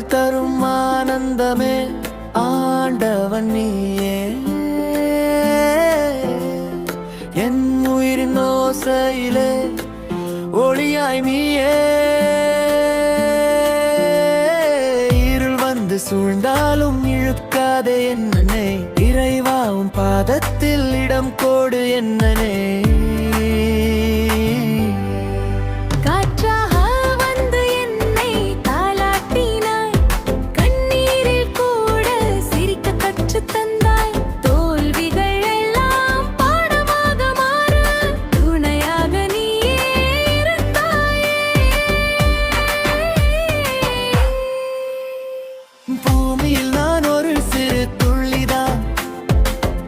அருள் தரும் ஆனந்தமே ஆண்டவன் நீயே. என் உயிரின் ஓசையிலே ஒளியாய் நீயே. இருள் வந்து சூழ்ந்தாலும் இழுக்காதே என்னனே, இறைவா உன் பாதத்தில் இடம் கோடு என்னனே. பூமியில் நான் ஒரு சிறு துள்ளிதான்,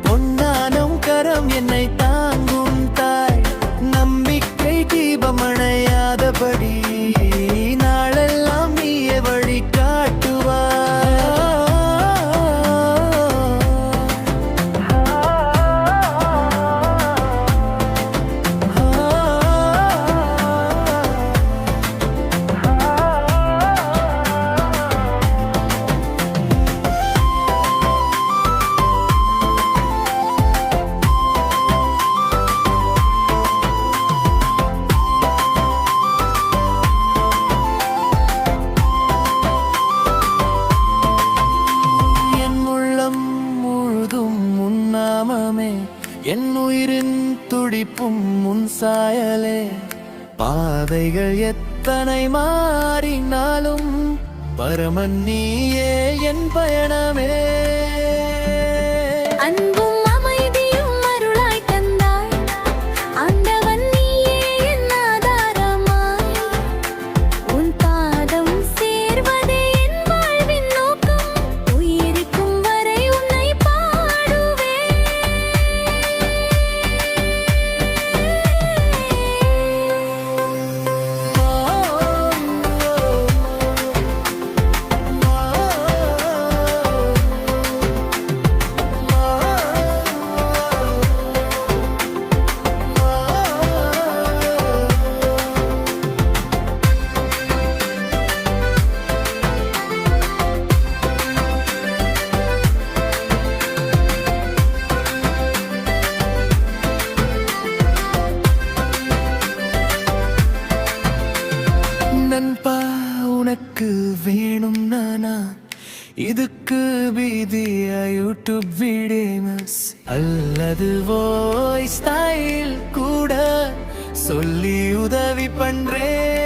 பொன்னானம் கரம் என்னை தாங்கும் தாய். நம்பிக்கை தீபம் அணையாதபடி நாளெல்லாம் நீயே வழி காட்டுவாய். என் உயிரின் துடிப்பும் முன் சாயலே. பாதைகள் எத்தனை மாறினாலும் பரமன் நீயே என் பயணமே. அன்பும் அமைதியும் அருளாய் தந்தாய் ஆண்டவன் நீயே என் ஆதாரமாய். உன் பாதம் சேர்வதே என் வாழ்வின் நோக்கம், உயிரிக்கும் வரை உன்னை பாடுவே. நண்பா உனக்கு வேணும் நானா, இதுக்கு பீதியா யூடியூப் வீடியோஸ் அல்லது வாய்ஸ் ஸ்டைல் கூட சொல்லி உதவி பண்றேன்.